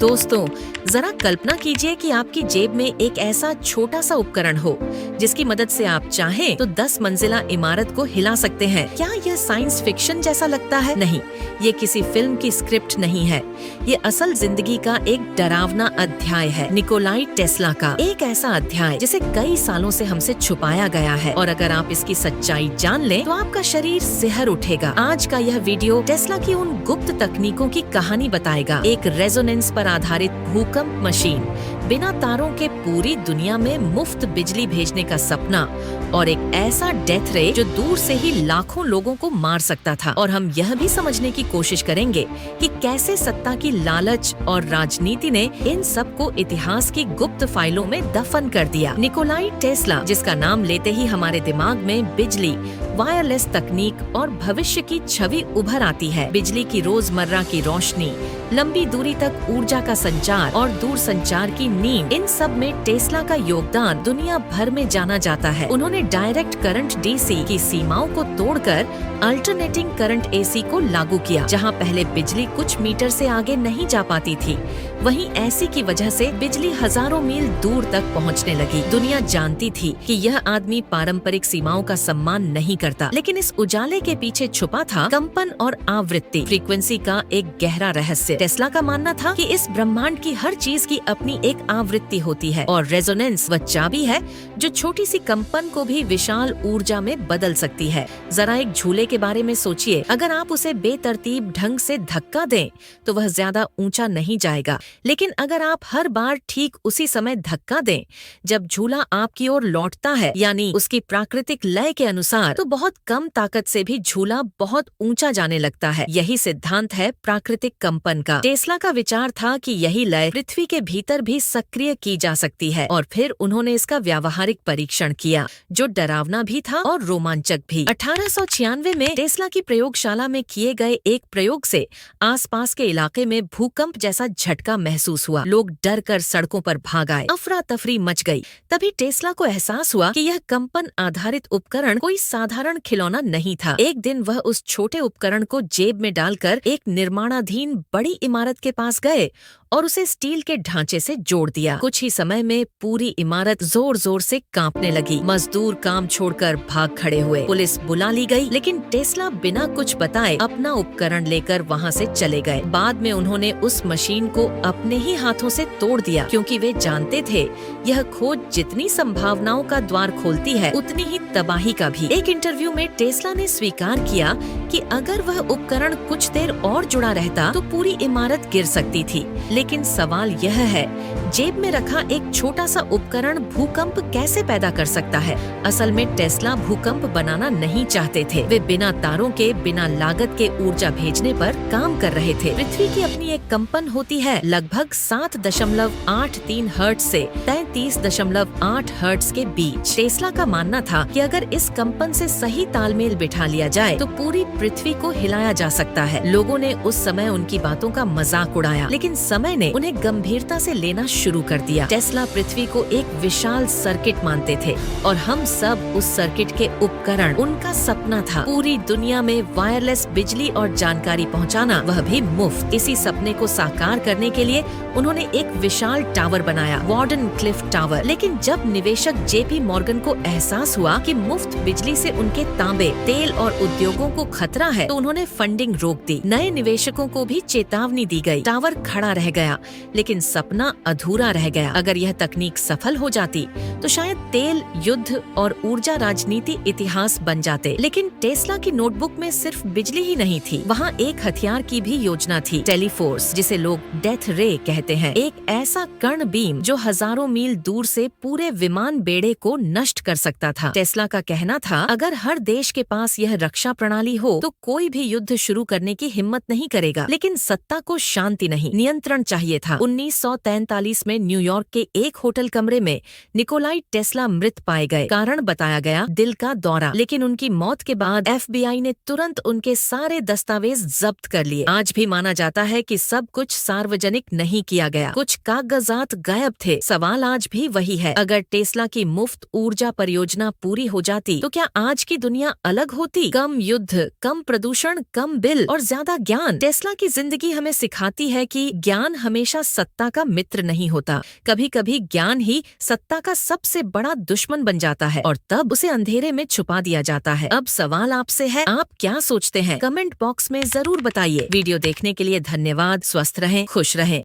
दोस्तों, जरा कल्पना कीजिए कि आपकी जेब में एक ऐसा छोटा सा उपकरण हो जिसकी मदद से आप चाहें तो 10 मंजिला इमारत को हिला सकते हैं। क्या यह साइंस फिक्शन जैसा लगता है? नहीं, ये किसी फिल्म की स्क्रिप्ट नहीं है। ये असल जिंदगी का एक डरावना अध्याय है, निकोलाई टेस्ला का एक ऐसा अध्याय जिसे कई सालों से हमसे छुपाया गया है। और अगर आप इसकी सच्चाई जान लें तो आपका शरीर सिहर उठेगा। आज का यह वीडियो टेस्ला की उन गुप्त तकनीकों की कहानी बताएगा। एक रेजोनेंस पर आधारित भूकंप मशीन, बिना तारों के पूरी दुनिया में मुफ्त बिजली भेजने का सपना और एक ऐसा डेथ रे जो दूर से ही लाखों लोगों को मार सकता था। और हम यह भी समझने की कोशिश करेंगे कि कैसे सत्ता की लालच और राजनीति ने इन सब को इतिहास की गुप्त फाइलों में दफन कर दिया। निकोलाई टेस्ला, जिसका नाम लेते ही हमारे दिमाग में बिजली, वायरलेस तकनीक और भविष्य की छवि उभर आती है। बिजली की रोजमर्रा की रोशनी, लंबी दूरी तक ऊर्जा का संचार और दूर संचार की नींव, इन सब में टेस्ला का योगदान दुनिया भर में जाना जाता है। उन्होंने डायरेक्ट करंट डीसी की सीमाओं को तोड़कर अल्टरनेटिंग करंट एसी को लागू किया। जहां पहले बिजली कुछ मीटर से आगे नहीं जा पाती थी, वहीं एसी की वजह से बिजली हजारों मील दूर तक पहुंचने लगी। दुनिया जानती थी कि यह आदमी पारंपरिक सीमाओं का सम्मान नहीं करता, लेकिन इस उजाले के पीछे छुपा था कंपन और आवृत्ति, फ्रीक्वेंसी का एक गहरा रहस्य। टेस्ला का मानना था कि इस ब्रह्मांड की हर चीज की अपनी एक आवृत्ति होती है और रेजोनेंस वह चाबी है जो छोटी सी कंपन को भी विशाल ऊर्जा में बदल सकती है। जरा एक झूले के बारे में सोचिए, अगर आप उसे बेतरतीब ढंग से धक्का दें तो वह ज्यादा ऊंचा नहीं जाएगा, लेकिन अगर आप हर बार ठीक उसी समय धक्का दें जब झूला आपकी ओर लौटता है, यानी उसकी प्राकृतिक लय के अनुसार, तो बहुत कम ताकत से भी झूला बहुत ऊंचा जाने लगता है। यही सिद्धांत है प्राकृतिक कंपन का। टेस्ला का विचार था कि यही लय पृथ्वी के भीतर भी सक्रिय की जा सकती है और फिर उन्होंने इसका व्यावहारिक परीक्षण किया, जो डरावना भी था और रोमांचक भी। 1896 में टेस्ला की प्रयोगशाला में किए गए एक प्रयोग से आसपास के इलाके में भूकंप जैसा झटका महसूस हुआ। लोग डर कर सड़कों पर भाग आए, अफरा तफरी मच गई। तभी टेस्ला को एहसास हुआ कि यह कंपन आधारित उपकरण कोई साधारण खिलौना नहीं था। एक दिन वह उस छोटे उपकरण को जेब में डालकर एक निर्माणाधीन बड़ी इमारत के पास गए और उसे स्टील के ढांचे से जोड़ दिया। कुछ ही समय में पूरी इमारत जोर जोर से कांपने लगी। मजदूर काम छोड़कर भाग खड़े हुए। पुलिस बुला ली गई, लेकिन टेस्ला बिना कुछ बताए अपना उपकरण लेकर वहां से चले गए। बाद में उन्होंने उस मशीन को अपने ही हाथों से तोड़ दिया, क्योंकि वे जानते थे यह खोज जितनी संभावनाओं का द्वार खोलती है, उतनी ही तबाही का भी। एक इंटरव्यू में टेस्ला ने स्वीकार किया कि अगर वह उपकरण कुछ देर और जुड़ा रहता तो पूरी इमारत गिर सकती थी। लेकिन सवाल यह है, जेब में रखा एक छोटा सा उपकरण भूकंप कैसे पैदा कर सकता है? असल में टेस्ला भूकंप बनाना नहीं चाहते थे। वे बिना तारों के, बिना लागत के ऊर्जा भेजने पर काम कर रहे थे। पृथ्वी की अपनी एक कंपन होती है, लगभग 7.83 हर्ट्ज से 33.8 हर्ट्ज के बीच। टेस्ला का मानना था कि अगर इस कंपन से सही तालमेल बिठा लिया जाए तो पूरी पृथ्वी को हिलाया जा सकता है। लोगों ने उस समय उनकी बातों का मजाक उड़ाया, लेकिन समय ने उन्हें गंभीरता से लेना शुरू कर दिया। टेस्ला पृथ्वी को एक विशाल सर्किट मानते थे और हम सब उस सर्किट के उपकरण। उनका सपना था पूरी दुनिया में वायरलेस बिजली और जानकारी पहुंचाना, वह भी मुफ्त। इसी सपने को साकार करने के लिए उन्होंने एक विशाल टावर बनाया, वार्डन क्लिफ टावर। लेकिन जब निवेशक जेपी मॉर्गन को एहसास हुआ कि मुफ्त बिजली से उनके तांबे, तेल और उद्योगों को खतरा है, तो उन्होंने फंडिंग रोक दी। नए निवेशकों को भी चेतावनी दी गई। टावर खड़ा रह गया, लेकिन सपना अधूरा रह गया। अगर यह तकनीक सफल हो जाती तो शायद तेल, युद्ध और ऊर्जा राजनीति इतिहास बन जाते। लेकिन टेस्ला की नोटबुक में सिर्फ बिजली ही नहीं थी, वहाँ एक हथियार की भी योजना थी, टेलीफोर्स, जिसे लोग डेथ रे कहते हैं। एक ऐसा कर्ण बीम जो हजारों मील दूर से पूरे विमान बेड़े को नष्ट कर सकता था। टेस्ला का कहना था, अगर हर देश के पास यह रक्षा प्रणाली हो तो कोई भी युद्ध शुरू करने की हिम्मत नहीं करेगा। लेकिन सत्ता को शांति नहीं, नियंत्रण चाहिए था। 1943 में न्यूयॉर्क के एक होटल कमरे में निकोलाई टेस्ला मृत पाए गए। कारण बताया गया दिल का दौरा, लेकिन उनकी मौत के बाद FBI ने तुरंत उनके सारे दस्तावेज जब्त कर लिए। आज भी माना जाता है कि सब कुछ सार्वजनिक नहीं किया गया, कुछ कागजात गायब थे। सवाल आज भी वही है, अगर टेस्ला की मुफ्त ऊर्जा परियोजना पूरी हो जाती तो क्या आज की दुनिया अलग होती? कम युद्ध, कम प्रदूषण, कम बिल और ज्यादा ज्ञान। टेस्ला की जिंदगी हमें सिखाती है कि ज्ञान हमेशा सत्ता का मित्र नहीं होता। कभी कभी ज्ञान ही सत्ता का सबसे बड़ा दुश्मन बन जाता है और तब उसे अंधेरे में छुपा दिया जाता है। अब सवाल आपसे है, आप क्या सोचते हैं? कमेंट बॉक्स में जरूर बताइए। वीडियो देखने के लिए धन्यवाद। स्वस्थ रहें, खुश रहें।